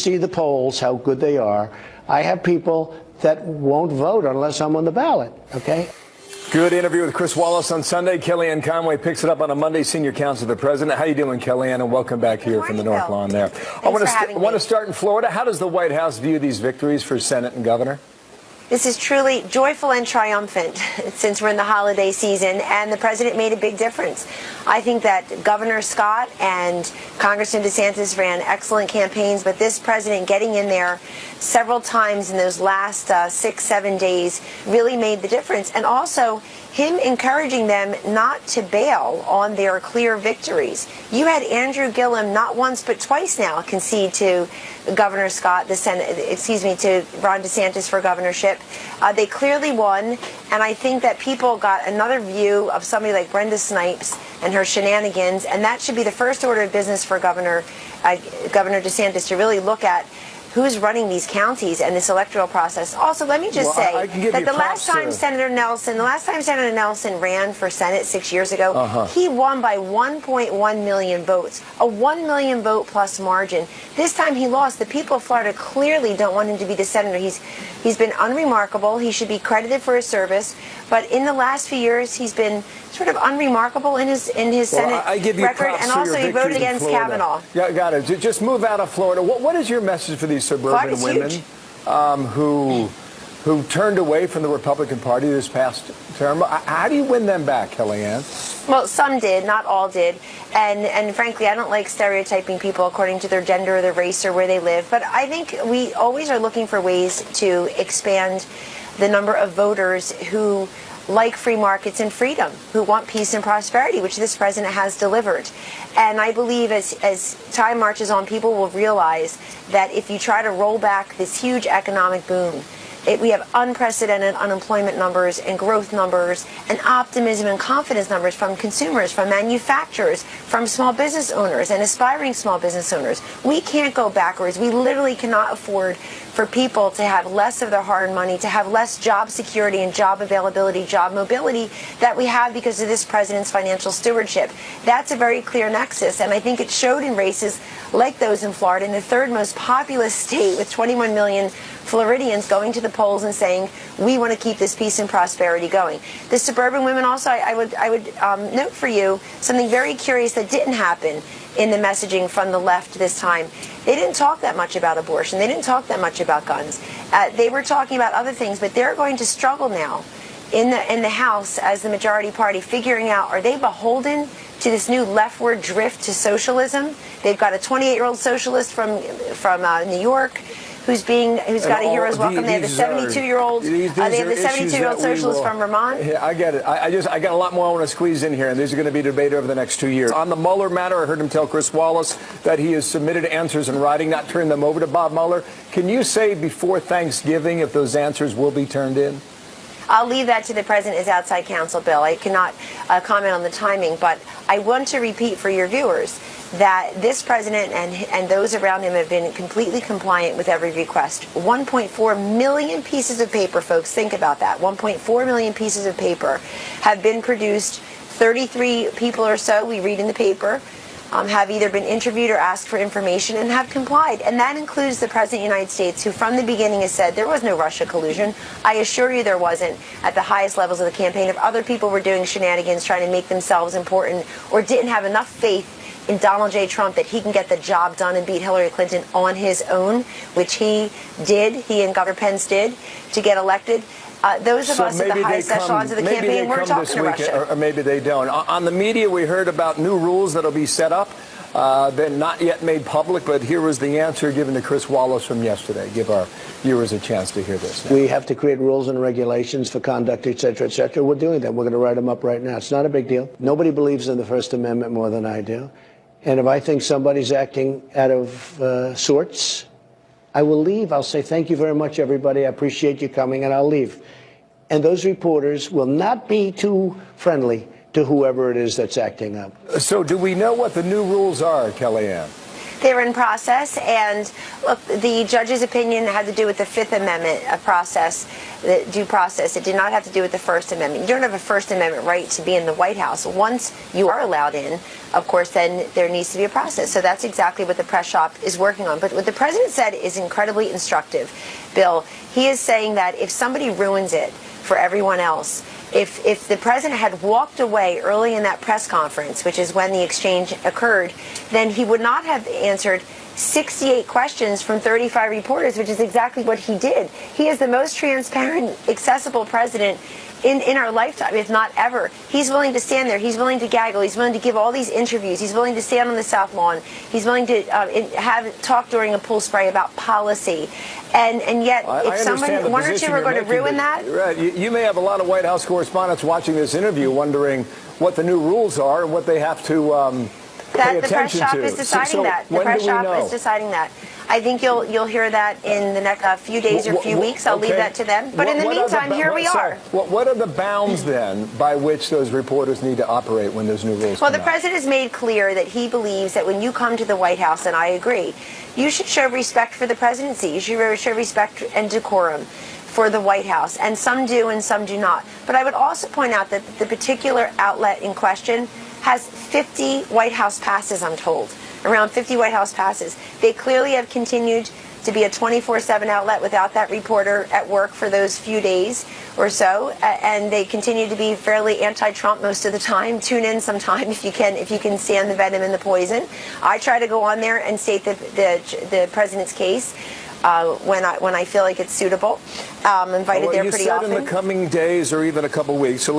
see the polls, how good they are. I have people that won't vote unless I'm on the ballot, okay? Good interview with Chris Wallace on Sunday. Kellyanne Conway picks it up on a Monday. Senior counsel to the president. How you doing, Kellyanne? And welcome back here from the North Lawn there. I want to start in Florida. How does the White House view these victories for Senate and governor? This is truly joyful and triumphant since we're in the holiday season, and the president made a big difference. I think that Governor Scott and Congressman DeSantis ran excellent campaigns, but this president getting in there several times in those last 6-7 days really made the difference. And also him encouraging them not to bail on their clear victories. You had Andrew Gillum not once but twice now concede to Governor Scott, to Ron DeSantis for governorship. They clearly won, and I think that people got another view of somebody like Brenda Snipes and her shenanigans, and that should be the first order of business for Governor DeSantis to really look at who's running these counties and this electoral process. Also, let me just say that the last time Senator Nelson ran for Senate 6 years ago, he won by 1.1 million votes, a 1 million vote plus margin. This time he lost. The people of Florida clearly don't want him to be the senator. He's been unremarkable. He should be credited for his service, but in the last few years he's been sort of unremarkable in his Senate record, and also he voted against Kavanaugh. Yeah, got it. Just move out of Florida. What is your message for these suburban women who turned away from the Republican Party this past term? How do you win them back, Kellyanne? Well, some did, not all did. And frankly, I don't like stereotyping people according to their gender or their race or where they live. But I think we always are looking for ways to expand the number of voters who like free markets and freedom, who want peace and prosperity, which this president has delivered. And I believe as time marches on, people will realize that if you try to roll back this huge economic boom, we have unprecedented unemployment numbers and growth numbers and optimism and confidence numbers from consumers, from manufacturers, from small business owners and aspiring small business owners. We can't go backwards. We literally cannot afford for people to have less of their hard-earned money, to have less job security and job availability, job mobility that we have because of this president's financial stewardship. That's a very clear nexus, and I think it showed in races like those in Florida, in the third most populous state with 21 million Floridians going to the polls and saying, we want to keep this peace and prosperity going. The suburban women also, I would note for you something very curious that didn't happen in the messaging from the left this time. They didn't talk that much about abortion. They didn't talk that much about guns. They were talking about other things, but they're going to struggle now in the House as the majority party, figuring out, are they beholden to this new leftward drift to socialism? They've got a 28-year-old socialist from New York who's got a hero's welcome. They have the 72-year-old. They have the 72-year-old socialist from Vermont. Yeah, I get it. I got a lot more I want to squeeze in here, and these are going to be debated over the next 2 years. On the Mueller matter, I heard him tell Chris Wallace that he has submitted answers in writing, not turned them over to Bob Mueller. Can you say before Thanksgiving if those answers will be turned in? I'll leave that to the president as outside counsel, Bill. I cannot comment on the timing, but I want to repeat for your viewers that this president and those around him have been completely compliant with every request. 1.4 million pieces of paper, folks, think about that. 1.4 million pieces of paper have been produced. 33 people or so, we read in the paper, have either been interviewed or asked for information and have complied. And that includes the President of the United States, who from the beginning has said there was no Russia collusion. I assure you there wasn't at the highest levels of the campaign. If other people were doing shenanigans, trying to make themselves important, or didn't have enough faith in Donald J. Trump that he can get the job done and beat Hillary Clinton on his own, which he and Governor Pence did to get elected, those of us at the highest echelons of the campaign weren't talking to Russia. Or maybe they don't. On the media, we heard about new rules that will be set up. They're not yet made public, but here was the answer given to Chris Wallace from yesterday. Give our viewers a chance to hear this. We have to create rules and regulations for conduct, et cetera, et cetera. We're doing that. We're going to write them up right now. It's not a big deal. Nobody believes in the First Amendment more than I do. And if I think somebody's acting out of sorts, I will leave. I'll say, thank you very much, everybody. I appreciate you coming, and I'll leave. And those reporters will not be too friendly to whoever it is that's acting up. So do we know what the new rules are, Kellyanne? They're in process, and look, the judge's opinion had to do with the Fifth Amendment process, the due process. It did not have to do with the First Amendment. You don't have a First Amendment right to be in the White House. Once you are allowed in, of course, then there needs to be a process. So that's exactly what the press shop is working on. But what the president said is incredibly instructive, Bill. He is saying that if somebody ruins it for everyone else, if the president had walked away early in that press conference, which is when the exchange occurred, then he would not have answered 68 questions from 35 reporters, which is exactly what he did. He is the most transparent, accessible president in our lifetime, if not ever. He's willing to stand there. He's willing to gaggle. He's willing to give all these interviews. He's willing to stand on the South Lawn. He's willing to have talk during a pool spray about policy. And yet, if someone, one or two are going to ruin that. Right. You may have a lot of White House correspondents watching this interview wondering what the new rules are and what they have to pay attention to. The press shop is deciding that. The press shop is deciding that. I think you'll hear that in the next few days or few weeks. I'll leave that to them. But in the meantime, here we are. What are the bounds then by which those reporters need to operate when those new rules come out? Well, the president has made clear that he believes that when you come to the White House, and I agree, you should show respect for the presidency. You should show respect and decorum for the White House. And some do and some do not. But I would also point out that the particular outlet in question has 50 White House passes, I'm told. Around 50 White House passes. They clearly have continued to be a 24/7 outlet without that reporter at work for those few days or so, and they continue to be fairly anti-Trump most of the time. Tune in sometime if you can stand the venom and the poison. I try to go on there and state the president's case when I feel like it's suitable. I'm invited there pretty often. You said in the coming days or even a couple weeks, so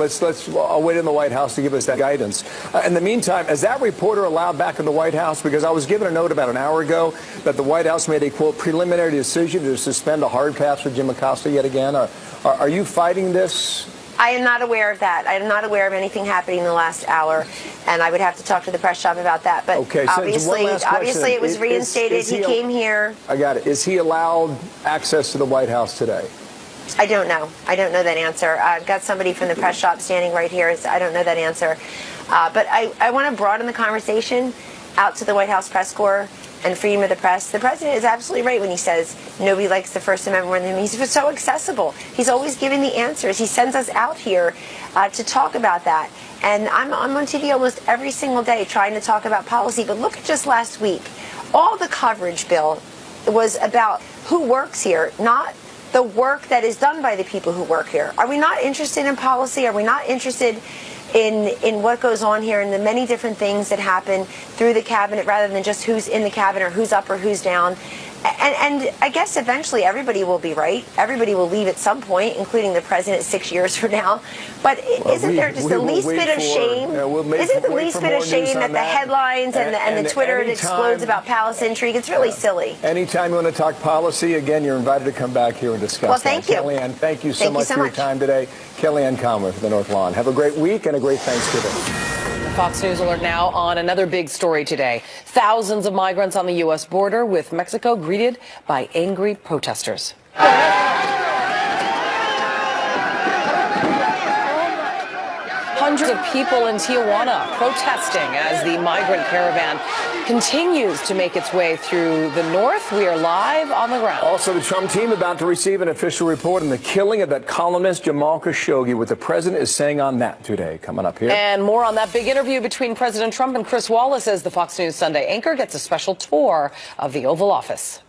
I'll wait in the White House to give us that guidance. In the meantime, is that reporter allowed back in the White House? Because I was given a note about an hour ago that the White House made a, quote, preliminary decision to suspend a hard pass for Jim Acosta yet again. Are you fighting this? I am not aware of that. I am not aware of anything happening in the last hour, and I would have to talk to the press shop about that. But okay, so obviously it was reinstated. He came here. I got it. Is he allowed access to the White House today? I don't know. I don't know that answer. I've got somebody from the press shop standing right here. I don't know that answer. But I want to broaden the conversation out to the White House press corps and freedom of the press. The president is absolutely right when he says nobody likes the First Amendment more than him. He's so accessible. He's always giving the answers. He sends us out here to talk about that. And I'm on TV almost every single day trying to talk about policy. But look at just last week. All the coverage, Bill, was about who works here, not the work that is done by the people who work here. Are we not interested in policy? Are we not interested in what goes on here and the many different things that happen through the cabinet rather than just who's in the cabinet or who's up or who's down? And I guess eventually everybody will be right. Everybody will leave at some point, including the president 6 years from now. But isn't there just the least bit of shame? Isn't the least bit of shame that the headlines and the Twitter explodes about palace intrigue? It's really silly. Anytime you want to talk policy, again, you're invited to come back here and discuss. Well, thank you. Kellyanne, thank you so much for your time today. Kellyanne Conway for the North Lawn. Have a great week and a great Thanksgiving. Fox News alert now on another big story today. Thousands of migrants on the U.S. border with Mexico greeted by angry protesters. Hundreds of people in Tijuana protesting as the migrant caravan continues to make its way through the north. We are live on the ground. Also, the Trump team about to receive an official report on the killing of that columnist Jamal Khashoggi. What the president is saying on that today. Coming up here. And more on that big interview between President Trump and Chris Wallace as the Fox News Sunday anchor gets a special tour of the Oval Office.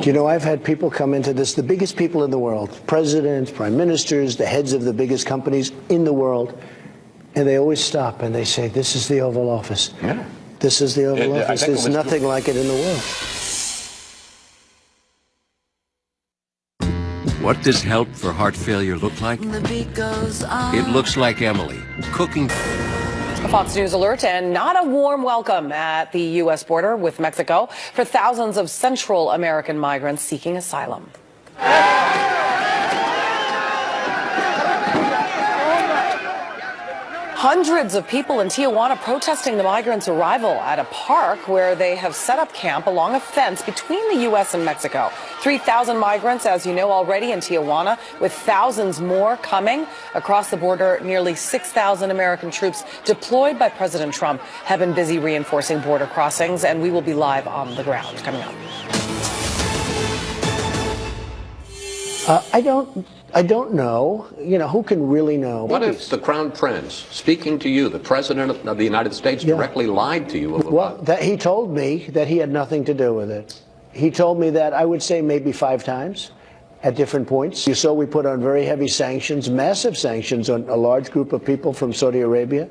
You know, I've had people come into this, the biggest people in the world, presidents, prime ministers, the heads of the biggest companies in the world, and they always stop and they say, this is the Oval Office. Yeah. This is the Oval Office. There's nothing like it in the world. What does help for heart failure look like? The beat goes on. It looks like Emily cooking. A Fox News alert and not a warm welcome at the U.S. border with Mexico for thousands of Central American migrants seeking asylum. Hundreds of people in Tijuana protesting the migrants' arrival at a park where they have set up camp along a fence between the U.S. and Mexico. 3,000 migrants, as you know, already in Tijuana, with thousands more coming across the border. Nearly 6,000 American troops deployed by President Trump have been busy reinforcing border crossings, and we will be live on the ground coming up. I don't know. You know, who can really know? What if the Crown Prince, speaking to you, the President of the United States, directly lied to you? Well, he told me that he had nothing to do with it. He told me that, I would say, maybe 5 times at different points. You saw we put on very heavy sanctions, massive sanctions on a large group of people from Saudi Arabia.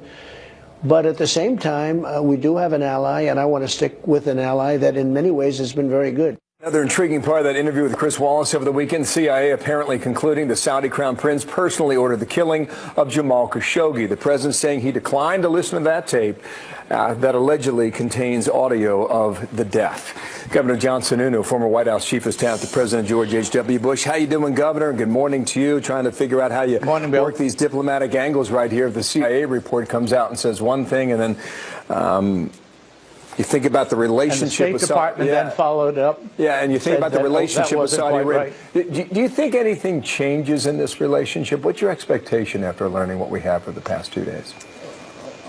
But at the same time, we do have an ally, and I want to stick with an ally that in many ways has been very good. Another intriguing part of that interview with Chris Wallace over the weekend, CIA apparently concluding the Saudi Crown Prince personally ordered the killing of Jamal Khashoggi. The president saying he declined to listen to that tape that allegedly contains audio of the death. Governor John Sununu, former White House chief of staff to President George H.W. Bush. How you doing, Governor? Good morning to you. Trying to figure out how you work these diplomatic angles right here. If the CIA report comes out and says one thing and then you think about the relationship and the State Department then followed up. Yeah, and you think about the relationship with Saudi Arabia. Right. Do you think anything changes in this relationship? What's your expectation after learning what we have for the past 2 days?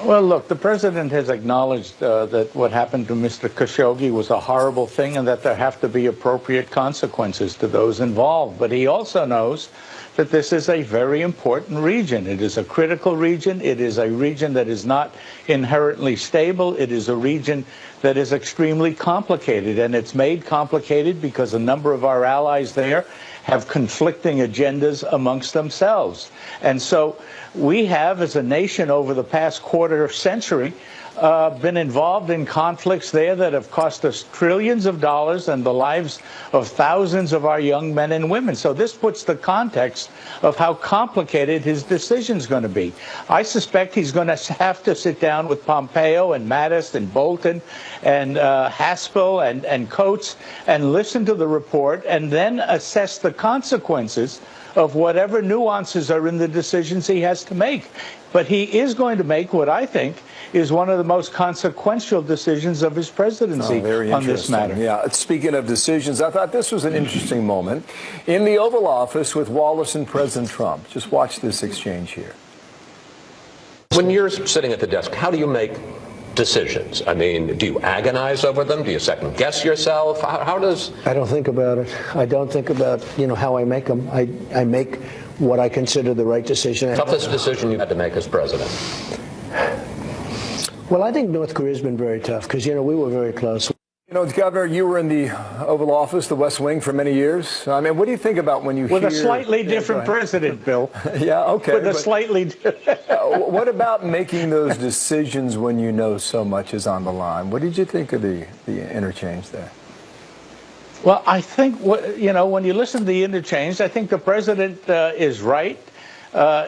Well, look, the president has acknowledged that what happened to Mr. Khashoggi was a horrible thing and that there have to be appropriate consequences to those involved. But he also knows that this is a very important region. It is a critical region. It is a region that is not inherently stable. It is a region that is extremely complicated, and it's made complicated because a number of our allies there have conflicting agendas amongst themselves. And so we have, as a nation, over the past quarter century, been involved in conflicts there that have cost us trillions of dollars and the lives of thousands of our young men and women. So this puts the context of how complicated his decision's going to be. I suspect he's going to have to sit down with Pompeo and Mattis and Bolton and Haspel and Coates and listen to the report and then assess the consequences of whatever nuances are in the decisions he has to make. But he is going to make what I think is one of the most consequential decisions of his presidency on this matter. Yeah, speaking of decisions, I thought this was an interesting moment in the Oval Office with Wallace and President Trump. Just watch this exchange here. When you're sitting at the desk, how do you make decisions? I mean, do you agonize over them? Do you second guess yourself? How does... I don't think about it. I don't think about, how I make them. I make what I consider the right decision. Toughest decision you had to make as president? Well, I think North Korea's been very tough because, we were very close. Governor, you were in the Oval Office, the West Wing, for many years. I mean, what do you think about when you hear... With a slightly different president, Bill. Yeah, okay. With a slightly different... What about making those decisions when you know so much is on the line? What did you think of the interchange there? Well, I think, when you listen to the interchange, I think the president is right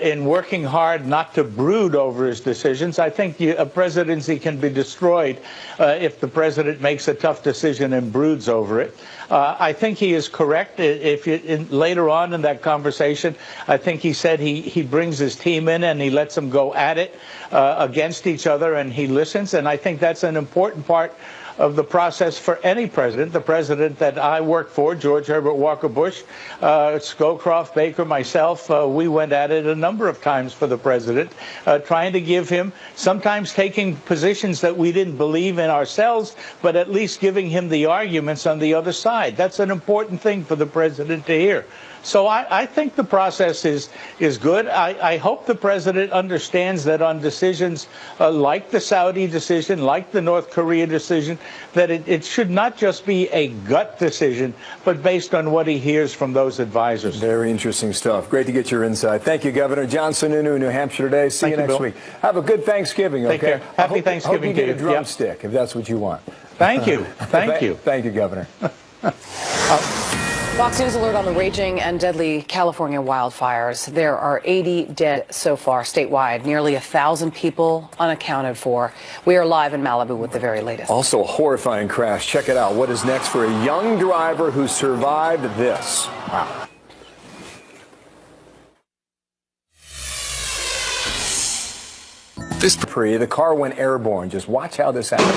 in working hard not to brood over his decisions. I think a presidency can be destroyed if the president makes a tough decision and broods over it. I think he is correct. Later on in that conversation, I think he said he brings his team in and he lets them go at it against each other and he listens. And I think that's an important part of the process for any president. The president that I worked for, George Herbert Walker Bush, Scowcroft, Baker, myself, we went at it a number of times for the president, trying to give him, sometimes taking positions that we didn't believe in ourselves, but at least giving him the arguments on the other side. That's an important thing for the president to hear. So I think the process is good. I hope the president understands that on decisions like the Saudi decision, like the North Korea decision, that it should not just be a gut decision, but based on what he hears from those advisors. Very interesting stuff. Great to get your insight. Thank you, Governor. John Sununu, New Hampshire today. See you next week. Have a good Thanksgiving, okay? Take care. Happy Thanksgiving to you. Hope you get a drumstick, if that's what you want. Thank you. Thank you. Thank you, Governor. Fox News alert on the raging and deadly California wildfires. There are 80 dead so far statewide, nearly 1,000 people unaccounted for. We are live in Malibu with the very latest. Also a horrifying crash. Check it out. What is next for a young driver who survived this? Wow. This The car went airborne. Just watch how this happens.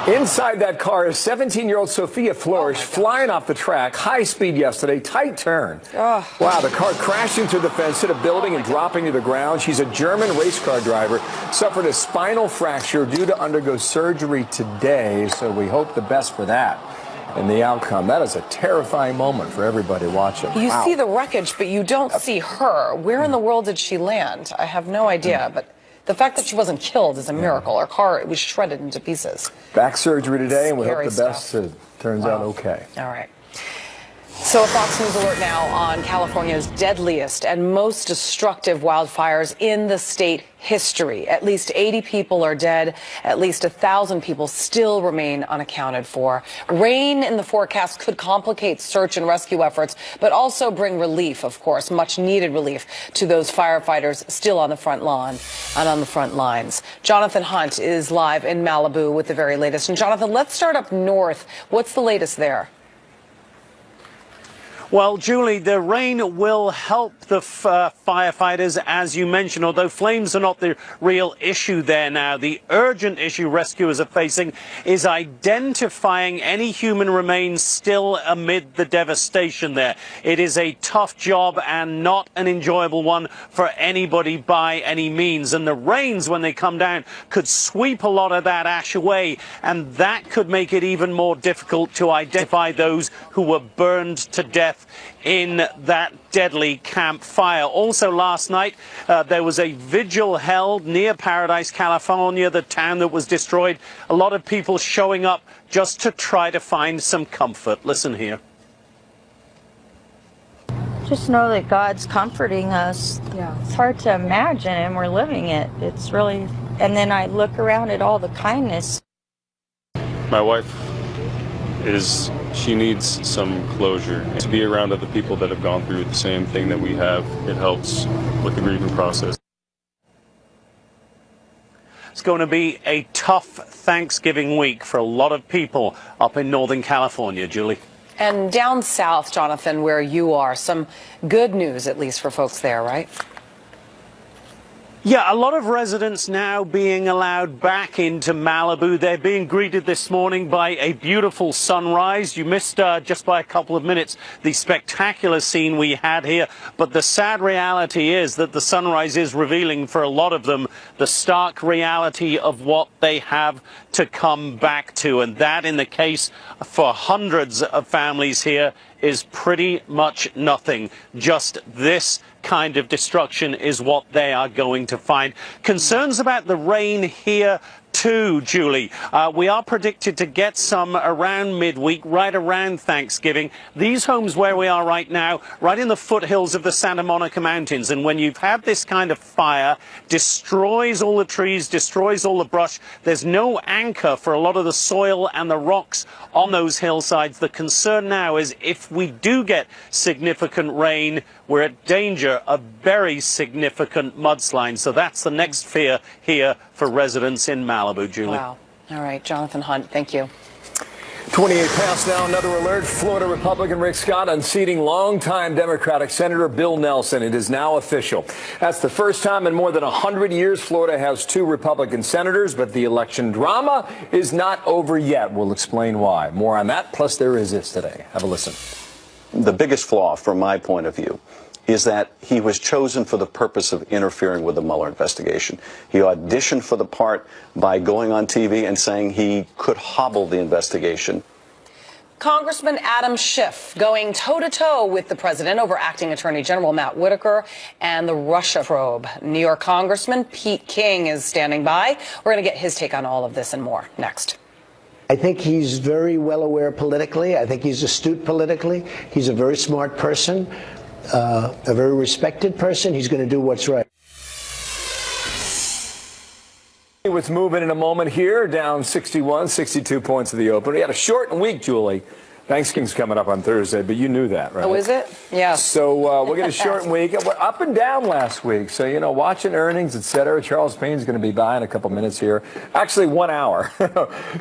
Inside that car is 17-year-old Sophia Flourish flying off the track, high speed yesterday, tight turn. Wow, the car crashing through the fence, hit a building and dropping to the ground. She's a German race car driver, suffered a spinal fracture due to undergo surgery today, so we hope the best for that and the outcome. That is a terrifying moment for everybody watching. You see the wreckage, but you don't see her. Where in the world did she land? I have no idea, but the fact that she wasn't killed is a miracle. Her car was shredded into pieces. Back surgery today, and we hope Scary the best stuff. turns out okay. All right. So a Fox News alert now on California's deadliest and most destructive wildfires in the state history. At least 80 people are dead. At least 1,000 people still remain unaccounted for. Rain in the forecast could complicate search and rescue efforts, but also bring relief, of course, much needed relief to those firefighters still on the front lawn and on the front lines. Jonathan Hunt is live in Malibu with the very latest. And Jonathan, let's start up north. What's the latest there? Well, Julie, the rain will help the firefighters, as you mentioned, although flames are not the real issue there now. The urgent issue rescuers are facing is identifying any human remains still amid the devastation there. It is a tough job and not an enjoyable one for anybody by any means. And the rains, when they come down, could sweep a lot of that ash away, and that could make it even more difficult to identify those who were burned to death in that deadly Camp Fire. Also last night, there was a vigil held near Paradise, California, the town that was destroyed. A lot of people showing up just to try to find some comfort. Listen here. Just know that God's comforting us. Yeah. It's hard to imagine, and we're living it. It's really, and then I look around at all the kindness. My wife she needs some closure. To be around other people that have gone through the same thing that we have, it helps with the grieving process. It's going to be a tough Thanksgiving week for a lot of people up in Northern California, Julie. And down south, Jonathan, where you are, some good news, at least for folks there, right? Yeah, a lot of residents now being allowed back into Malibu. They're being greeted this morning by a beautiful sunrise. You missed just by a couple of minutes the spectacular scene we had here. But the sad reality is that the sunrise is revealing for a lot of them the stark reality of what they have to come back to. And that, in the case for hundreds of families here, is pretty much nothing. Just this kind of destruction is what they are going to find. Concerns about the rain here too, Julie. We are predicted to get some around midweek, right around Thanksgiving. These homes where we are right now, right in the foothills of the Santa Monica Mountains. And when you've had this kind of fire, destroys all the trees, destroys all the brush, there's no anchor for a lot of the soil and the rocks on those hillsides. The concern now is if we do get significant rain, we're at danger of very significant mudslides. So that's the next fear here for residents in Malibu, Julie. Wow. All right, Jonathan Hunt, thank you. 28 past now, another alert. Florida Republican Rick Scott unseating longtime Democratic Senator Bill Nelson. It is now official. That's the first time in more than 100 years Florida has two Republican senators, but the election drama is not over yet. We'll explain why. More on that, plus there is this today. Have a listen. The biggest flaw, from my point of view, is that he was chosen for the purpose of interfering with the Mueller investigation. He auditioned for the part by going on TV and saying he could hobble the investigation. Congressman Adam Schiff going toe-to-toe with the president over acting Attorney General Matt Whitaker and the Russia probe. New York Congressman Pete King is standing by. We're going to get his take on all of this and more next. I think he's very well aware politically. I think he's astute politically. He's a very smart person, a very respected person. He's going to do what's right. With movement in a moment here, down 61, 62 points of the open. We had a shortened week, Julie. Thanksgiving's coming up on Thursday, but you knew that, right? Oh, is it? Yeah. So we're going to shorten week. We're up and down last week. So, you know, watching earnings, et cetera. Charles Payne's going to be by in a couple minutes here. Actually, 1 hour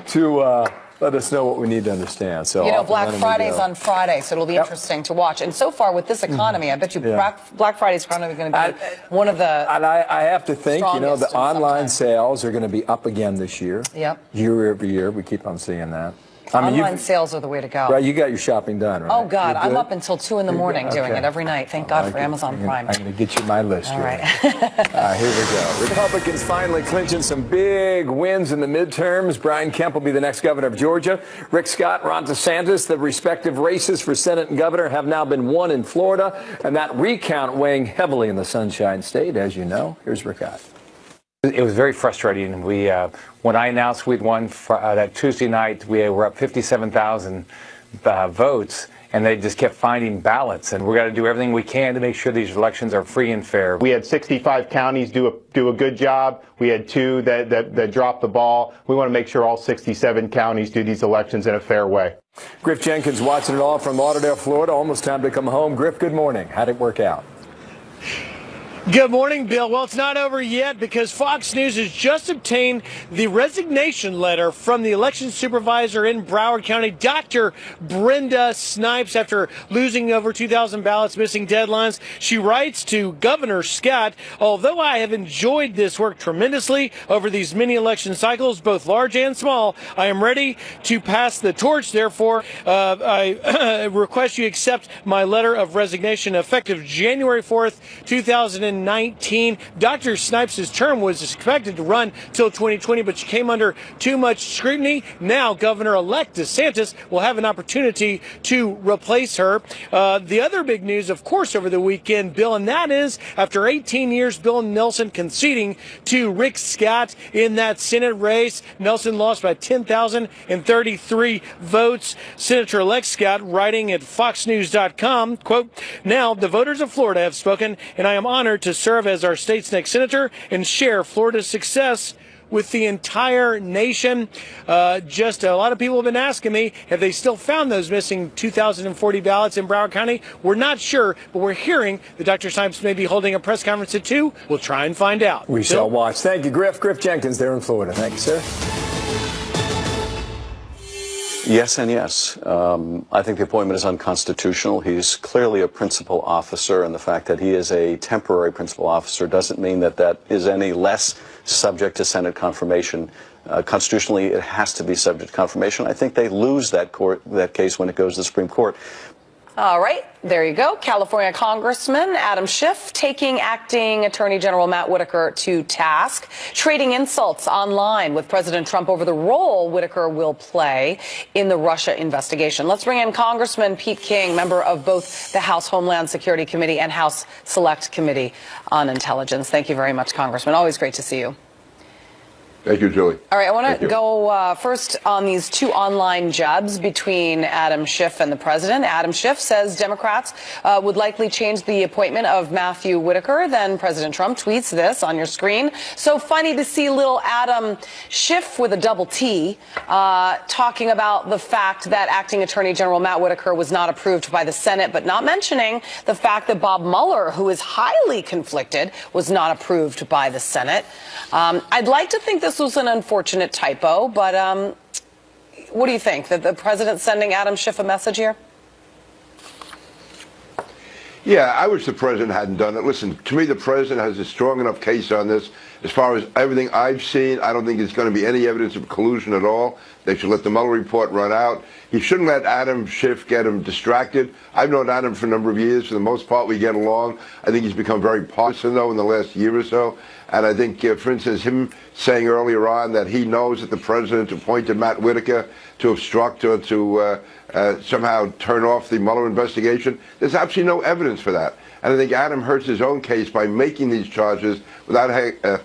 to let us know what we need to understand. So, you know, Black Friday's on Friday, so it'll be interesting to watch. And so far with this economy, I bet you Black Friday's probably going to be one of the And I have to think, you know, the online sales sales are going to be up again this year. Yep. Year over year, we keep on seeing that. Online sales are the way to go. Right, you got your shopping done, right? Oh, God, I'm up until 2 in the morning doing it every night. Thank God for Amazon Prime. I'm going to get you my list. All right. Here we go. Republicans finally clinching some big wins in the midterms. Brian Kemp will be the next governor of Georgia. Rick Scott, Ron DeSantis, the respective races for Senate and governor have now been won in Florida, and that recount weighing heavily in the Sunshine State, as you know. Here's Rick Scott. It was very frustrating. When I announced we'd won that Tuesday night, we were up 57,000 votes, and they just kept finding ballots. And we've got to do everything we can to make sure these elections are free and fair. We had 65 counties do a good job. We had 2 that dropped the ball. We want to make sure all 67 counties do these elections in a fair way. Griff Jenkins watching it all from Lauderdale, Florida. Almost time to come home. Griff, good morning. How'd it work out? Good morning, Bill. Well, it's not over yet because Fox News has just obtained the resignation letter from the election supervisor in Broward County, Dr. Brenda Snipes, after losing over 2,000 ballots, missing deadlines. She writes to Governor Scott, although I have enjoyed this work tremendously over these many election cycles, both large and small, I am ready to pass the torch. Therefore, I request you accept my letter of resignation effective January 4th, 2019. Dr. Snipes' term was expected to run till 2020, but she came under too much scrutiny. Now, Governor-elect DeSantis will have an opportunity to replace her. The other big news, of course, over the weekend, Bill, and that is after 18 years, Bill Nelson conceding to Rick Scott in that Senate race. Nelson lost by 10,033 votes. Senator-elect Scott writing at FoxNews.com, quote, "Now the voters of Florida have spoken, and I am honored to serve as our state's next senator and share Florida's success with the entire nation." Just a lot of people have been asking me, have they still found those missing 2,040 ballots in Broward County? We're not sure, but we're hearing that Dr. Snipes may be holding a press conference at 2. We'll try and find out. We shall watch. Thank you, Griff. Griff Jenkins there in Florida. Thank you, sir. Yes and yes. I think the appointment is unconstitutional. He's clearly a principal officer, and the fact that he is a temporary principal officer doesn't mean that that is any less subject to Senate confirmation. Constitutionally, it has to be subject to confirmation. I think they lose that case when it goes to the Supreme Court. All right, there you go. California Congressman Adam Schiff taking acting Attorney General Matt Whitaker to task, trading insults online with President Trump over the role Whitaker will play in the Russia investigation. Let's bring in Congressman Pete King, member of both the House Homeland Security Committee and House Select Committee on Intelligence. Thank you very much, Congressman. Always great to see you. Thank you, Julie. All right, I want to go first on these 2 online jabs between Adam Schiff and the president. Adam Schiff says Democrats would likely change the appointment of Matthew Whitaker. Then President Trump tweets this on your screen. So funny to see little Adam Schiff with a double T talking about the fact that acting Attorney General Matt Whitaker was not approved by the Senate, but not mentioning the fact that Bob Mueller, who is highly conflicted, was not approved by the Senate. I'd like to think this was an unfortunate typo, but what do you think? That the president's sending Adam Schiff a message here? Yeah, I wish the president hadn't done it. Listen, to me, the president has a strong enough case on this. As far as everything I've seen, I don't think there's going to be any evidence of collusion at all. They should let the Mueller report run out. He shouldn't let Adam Schiff get him distracted. I've known Adam for a number of years. For the most part, we get along. I think he's become very partisan, though, in the last year or so. And I think, for instance, him saying earlier on that he knows that the president appointed Matt Whitaker to obstruct or to somehow turn off the Mueller investigation, there's absolutely no evidence for that. And I think Adam hurts his own case by making these charges without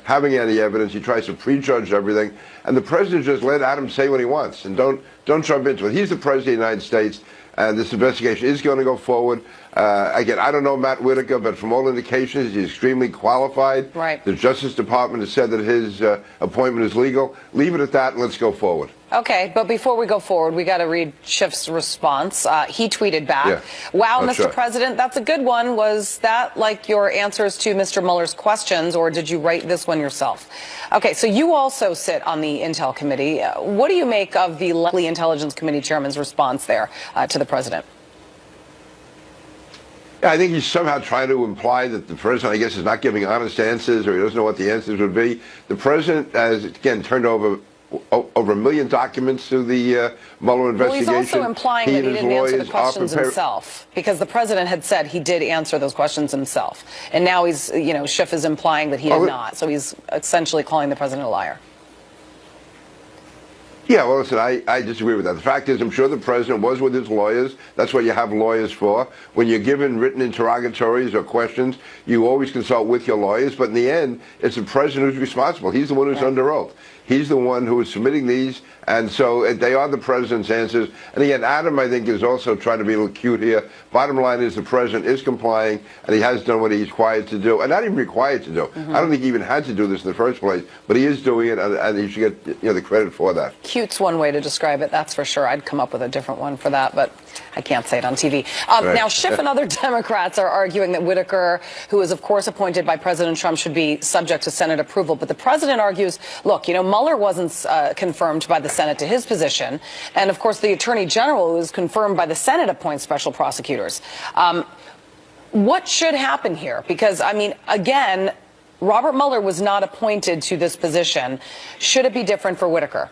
having any evidence. He tries to prejudge everything. And the president just let Adam say what he wants and don't jump into it. He's the president of the United States, and this investigation is going to go forward. Again, I don't know Matt Whitaker, but from all indications, he's extremely qualified. Right. The Justice Department has said that his appointment is legal. Leave it at that, and let's go forward. Okay, but before we go forward, we got to read Schiff's response. He tweeted back, wow, Mr. Sure. President, that's a good one. Was that like your answers to Mr. Mueller's questions, or did you write this one yourself? Okay, so you also sit on the Intel Committee. What do you make of the Intelligence Committee Chairman's response there to the President? Yeah, I think he's somehow trying to imply that the president, I guess, is not giving honest answers, or he doesn't know what the answers would be. The president has, again, turned over 1 million documents to the Mueller investigation. Well, he's also implying that he didn't answer the questions himself, because the president had said he did answer those questions himself. And now he's, Schiff is implying that he did not. So he's essentially calling the president a liar. Yeah, well, listen, I disagree with that. The fact is, I'm sure the president was with his lawyers. That's what you have lawyers for. When you're given written interrogatories or questions, you always consult with your lawyers. But in the end, it's the president who's responsible. He's the one who's under oath. He's the one who is submitting these, and so they are the president's answers. And again, Adam, I think, is also trying to be a little cute here. Bottom line is the president is complying, and he has done what he's required to do, and not even required to do. I don't think he even had to do this in the first place, but he is doing it, and he should get the credit for that. Cute's one way to describe it, that's for sure. I'd come up with a different one for that, but I can't say it on TV. Right. Now, Schiff and other Democrats are arguing that Whitaker, who is, of course, appointed by President Trump, should be subject to Senate approval. But the president argues, look, Mueller wasn't confirmed by the Senate to his position. And, of course, the Attorney General is confirmed by the Senate appoints special prosecutors. What should happen here? Because, I mean, again, Robert Mueller was not appointed to this position. Should it be different for Whitaker?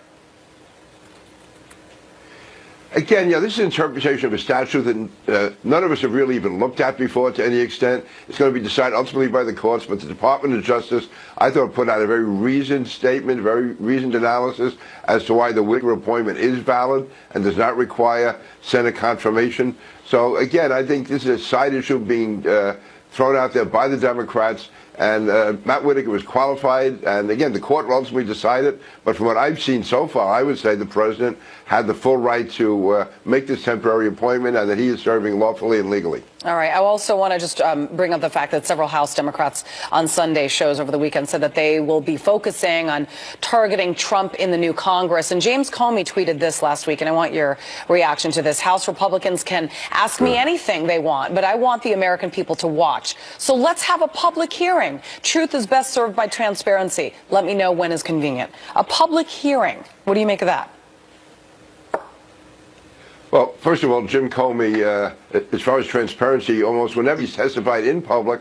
Again, this is an interpretation of a statute that none of us have really even looked at before to any extent. It's going to be decided ultimately by the courts, but the Department of Justice, I thought, put out a very reasoned statement, very reasoned analysis as to why the Whitaker appointment is valid and does not require Senate confirmation. So, again, I think this is a side issue being thrown out there by the Democrats. And Matt Whitaker was qualified, and again, the court will ultimately decide it. But from what I've seen so far, I would say the president had the full right to make this temporary appointment, and that he is serving lawfully and legally. All right. I also want to just bring up the fact that several House Democrats on Sunday shows over the weekend said that they will be focusing on targeting Trump in the new Congress. And James Comey tweeted this last week, and I want your reaction to this. House Republicans can ask me anything they want, but I want the American people to watch. So let's have a public hearing. Truth is best served by transparency. Let me know when is convenient. A public hearing. What do you make of that? Well, first of all, Jim Comey, as far as transparency, almost whenever he's testified in public,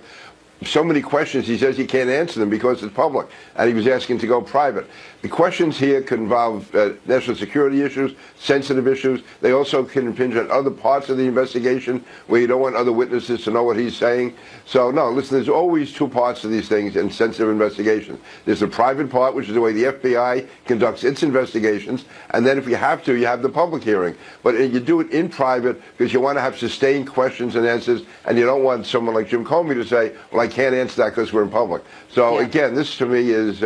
so many questions he says he can't answer them because it's public, and he was asking to go private. The questions here could involve national security issues, sensitive issues. They also can impinge on other parts of the investigation where you don't want other witnesses to know what he's saying. So, no, listen, there's always two parts to these things in sensitive investigations. There's the private part, which is the way the FBI conducts its investigations, and then if you have to, you have the public hearing. But you do it in private because you want to have sustained questions and answers, and you don't want someone like Jim Comey to say, well, I can't answer that because we're in public. So, again, this to me is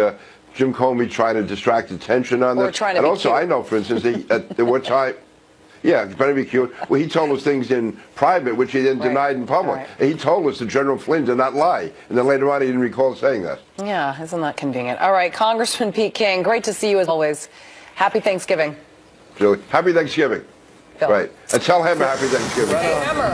Jim Comey trying to distract attention on this. And also, I know, for instance, there were times, trying to be cute. Well, he told us things in private, which he then denied in public. And he told us that General Flynn did not lie. And then later on, he didn't recall saying that. Yeah, isn't that convenient? All right, Congressman Pete King, great to see you as always. Happy Thanksgiving. Julie, happy Thanksgiving. Right. And tell him a happy Thanksgiving.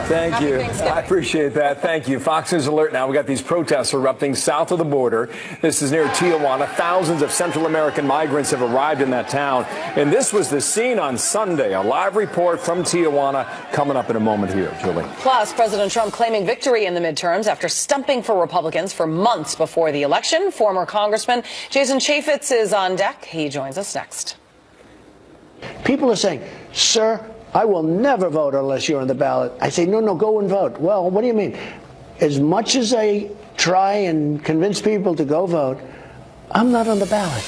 Thank you. I appreciate that. Thank you. Fox News Alert now. We got these protests erupting south of the border. This is near Tijuana. Thousands of Central American migrants have arrived in that town. And this was the scene on Sunday. A live report from Tijuana coming up in a moment here, Julie. Plus, President Trump claiming victory in the midterms after stumping for Republicans for months before the election. Former Congressman Jason Chaffetz is on deck. He joins us next. People are saying, sir, I will never vote unless you're on the ballot. I say, no, go and vote. Well, what do you mean? As much as I try and convince people to go vote, I'm not on the ballot.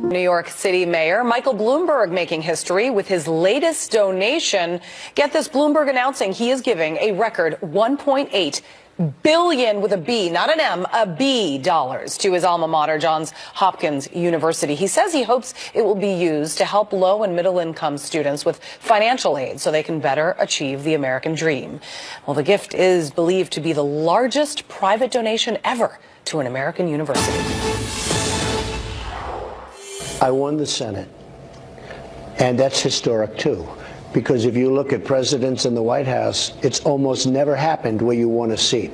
New York City Mayor Michael Bloomberg making history with his latest donation. Get this, Bloomberg announcing he is giving a record $1.8 billion with a B, not an M, a B dollars to his alma mater, Johns Hopkins University. He says he hopes it will be used to help low and middle income students with financial aid so they can better achieve the American dream. Well, the gift is believed to be the largest private donation ever to an American university. I won the Senate, and that's historic too. Because if you look at presidents in the White House, it's almost never happened where you won a seat.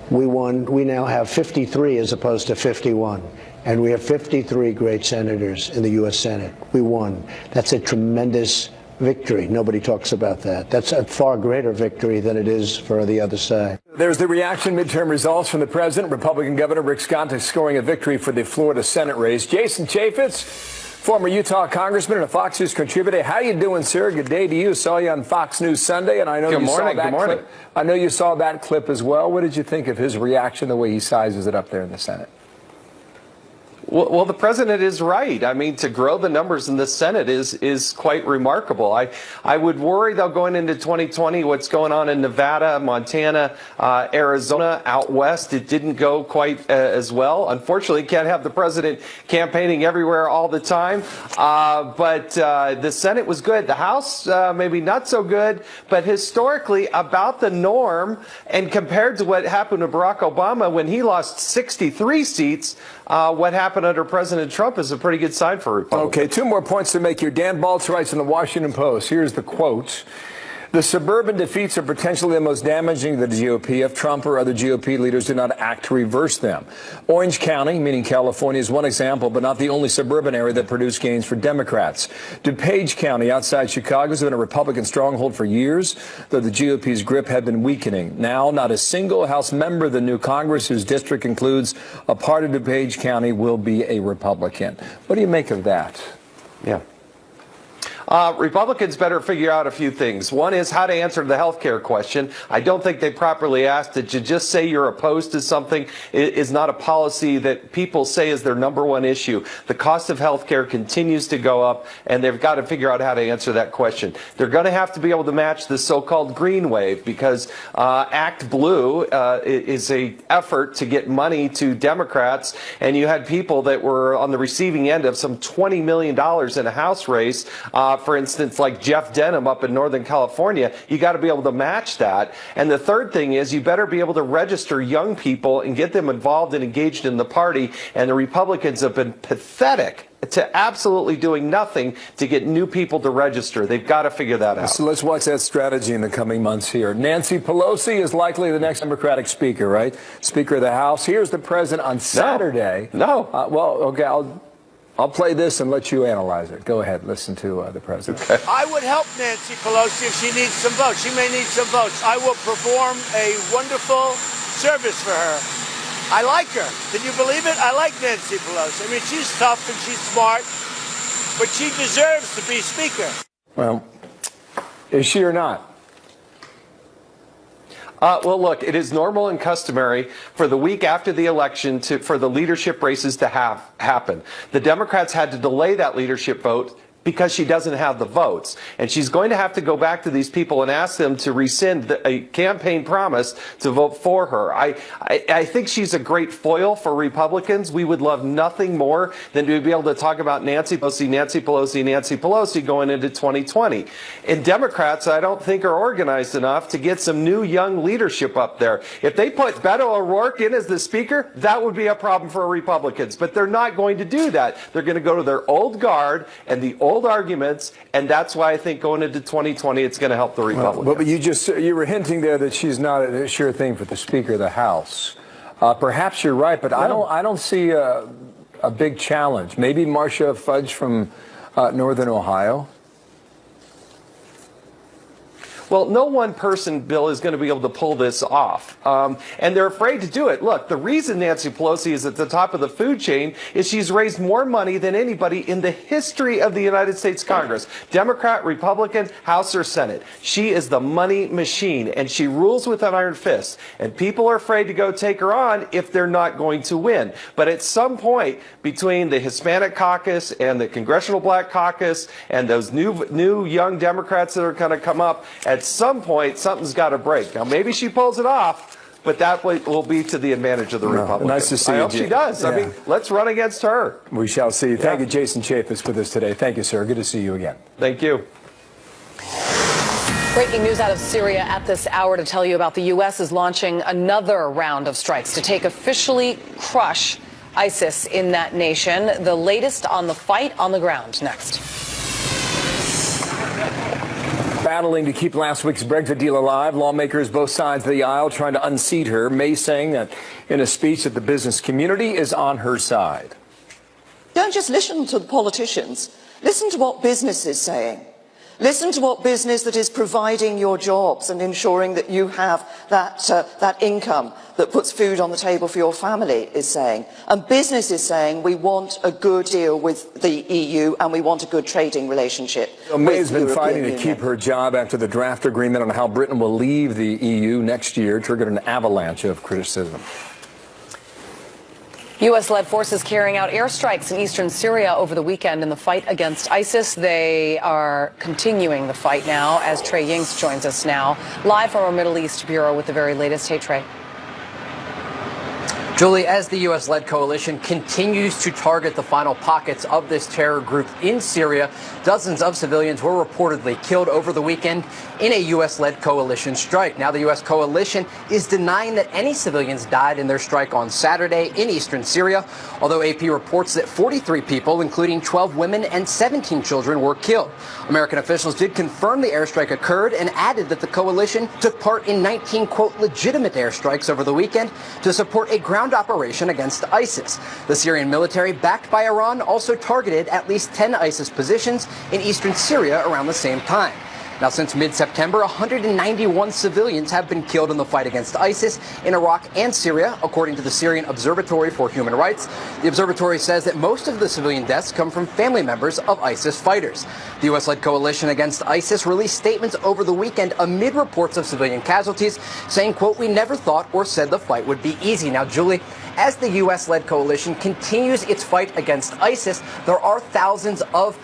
We now have 53 as opposed to 51. And we have 53 great senators in the U.S. Senate. We won. That's a tremendous victory. Nobody talks about that. That's a far greater victory than it is for the other side. There's the reaction midterm results from the president. Republican Governor Rick Scott is scoring a victory for the Florida Senate race. Jason Chaffetz, former Utah congressman and a Fox News contributor. How you doing, sir? Good day to you. Saw you on Fox News Sunday, and I know you saw that clip. I know you saw that clip as well. What did you think of his reaction, the way he sizes it up there in the Senate? Well, the president is right. I mean, to grow the numbers in the Senate is quite remarkable. I would worry, though, going into 2020, what's going on in Nevada, Montana, Arizona, out west. It didn't go quite as well. Unfortunately, can't have the president campaigning everywhere all the time. But the Senate was good. The House, maybe not so good, but historically about the norm. And compared to what happened to Barack Obama when he lost 63 seats, what happened under President Trump is a pretty good sign for Republicans. Okay, 2 more points to make here. Dan Baltz writes in the Washington Post. Here's the quote. The suburban defeats are potentially the most damaging to the GOP if Trump or other GOP leaders do not act to reverse them. Orange County, meaning California, is one example, but not the only suburban area that produced gains for Democrats. DuPage County, outside Chicago, has been a Republican stronghold for years, though the GOP's grip had been weakening. Now, not a single House member of the new Congress, whose district includes a part of DuPage County, will be a Republican. What do you make of that? Yeah. Republicans better figure out a few things. One is how to answer the health care question. I don't think they properly asked that. To just say you're opposed to something is not a policy that people say is their #1 issue. The cost of health care continues to go up, and they've got to figure out how to answer that question. They're going to have to be able to match the so-called green wave, because Act Blue is an effort to get money to Democrats, and you had people that were on the receiving end of some $20 million in a House race. For instance, like Jeff Denham up in Northern California. You got to be able to match that. And the third thing is you better be able to register young people and get them involved and engaged in the party. And the Republicans have been pathetic to absolutely doing nothing to get new people to register. They've got to figure that out. So let's watch that strategy in the coming months here. Nancy Pelosi is likely the next Democratic speaker, right? Speaker of the House. Here's the president on Saturday. No. Well, okay, I'll play this and let you analyze it. Go ahead. Listen to the president. Okay. I would help Nancy Pelosi if she needs some votes. She may need some votes. I will perform a wonderful service for her. I like her. Can you believe it? I like Nancy Pelosi. I mean, she's tough and she's smart, but she deserves to be Speaker. Well, is she or not? Well, look, it is normal and customary for the week after the election for the leadership races to happen. The Democrats had to delay that leadership vote because she doesn't have the votes. And she's going to have to go back to these people and ask them to rescind a campaign promise to vote for her. I think she's a great foil for Republicans. We would love nothing more than to be able to talk about Nancy Pelosi, Nancy Pelosi, Nancy Pelosi going into 2020. And Democrats, I don't think, are organized enough to get some new young leadership up there. If they put Beto O'Rourke in as the speaker, that would be a problem for Republicans. But they're not going to do that. They're going to go to their old guard and the old arguments, and that's why I think going into 2020 it's going to help the Republicans. Well, but you were hinting there that she's not a sure thing for the Speaker of the House. Perhaps you're right, but I don't see a big challenge. Maybe Marcia Fudge from Northern Ohio. Well, no one person, Bill, is going to be able to pull this off. And they're afraid to do it. Look, the reason Nancy Pelosi is at the top of the food chain is she's raised more money than anybody in the history of the United States Congress. Democrat, Republican, House or Senate. She is the money machine, and she rules with an iron fist. And people are afraid to go take her on if they're not going to win. But at some point, between the Hispanic caucus and the Congressional Black Caucus and those new young Democrats that are going to come up, at some point, something's got to break. Now, maybe she pulls it off, but that will be to the advantage of the Republicans. Nice to see I you, hope she does. Yeah. I mean, let's run against her. We shall see. Thank you, Jason Chapis, with us today. Thank you, sir. Good to see you again. Thank you. Breaking news out of Syria at this hour to tell you about the U.S. is launching another round of strikes to officially crush ISIS in that nation. The latest on the fight on the ground next. Battling to keep last week's Brexit deal alive, lawmakers both sides of the aisle trying to unseat her. May saying that in a speech that the business community is on her side. Don't just listen to the politicians. Listen to what business is saying. Listen to what business that is providing your jobs and ensuring that you have that income that puts food on the table for your family is saying. And business is saying we want a good deal with the EU and we want a good trading relationship. May has been fighting to keep her job after the draft agreement on how Britain will leave the EU next year triggered an avalanche of criticism. U.S.-led forces carrying out airstrikes in eastern Syria over the weekend in the fight against ISIS. They are continuing the fight now as Trey Yingst joins us now, live from our Middle East Bureau with the very latest. Hey, Trey. Julie, as the U.S.-led coalition continues to target the final pockets of this terror group in Syria, dozens of civilians were reportedly killed over the weekend in a U.S.-led coalition strike. Now, the U.S. coalition is denying that any civilians died in their strike on Saturday in eastern Syria, although AP reports that 43 people, including 12 women and 17 children, were killed. American officials did confirm the airstrike occurred and added that the coalition took part in 19, quote, legitimate airstrikes over the weekend to support a ground operation against ISIS. The Syrian military, backed by Iran, also targeted at least 10 ISIS positions in eastern Syria around the same time. Now, since mid-September, 191 civilians have been killed in the fight against ISIS in Iraq and Syria, according to the Syrian Observatory for Human Rights. The observatory says that most of the civilian deaths come from family members of ISIS fighters. The U.S.-led coalition against ISIS released statements over the weekend amid reports of civilian casualties, saying, quote, we never thought or said the fight would be easy. Now, Julie, as the U.S.-led coalition continues its fight against ISIS, there are thousands of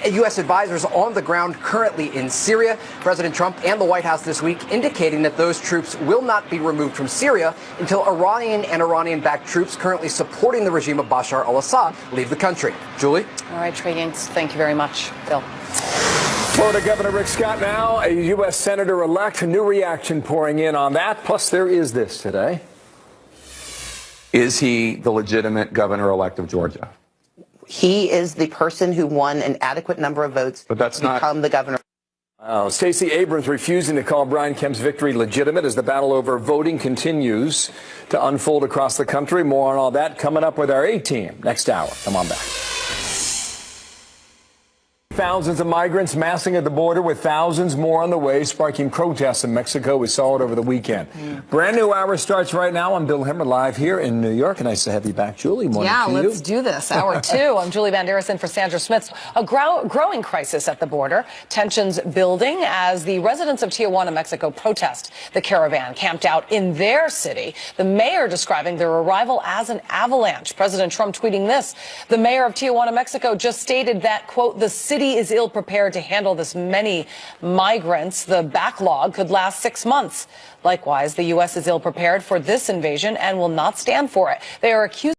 U.S. advisors on the ground currently in Syria. President Trump and the White House this week indicating that those troops will not be removed from Syria until Iranian and Iranian-backed troops currently supporting the regime of Bashar al-Assad leave the country. Julie? All right, Trey Yingst, thank you very much. Bill. Florida Governor Rick Scott now, a U.S. Senator-elect. New reaction pouring in on that. Plus, there is this today. Is he the legitimate governor-elect of Georgia? He is the person who won an adequate number of votes to become the governor. Stacey Abrams refusing to call Brian Kemp's victory legitimate as the battle over voting continues to unfold across the country. More on all that coming up with our A-Team next hour. Come on back. Thousands of migrants massing at the border with thousands more on the way, sparking protests in Mexico. We saw it over the weekend. Brand new hour starts right now. I'm Bill Hemmer, live here in New York. Nice to have you back, Julie. Morning to you. Let's do this. Hour 2. I'm Julie Banderas in for Sandra Smith. A growing crisis at the border. Tensions building as the residents of Tijuana, Mexico protest the caravan camped out in their city. The mayor describing their arrival as an avalanche. President Trump tweeting this. The mayor of Tijuana, Mexico just stated that, quote, the city is ill prepared to handle this many migrants. The backlog could last 6 months. Likewise, the U.S. is ill prepared for this invasion and will not stand for it. They are accused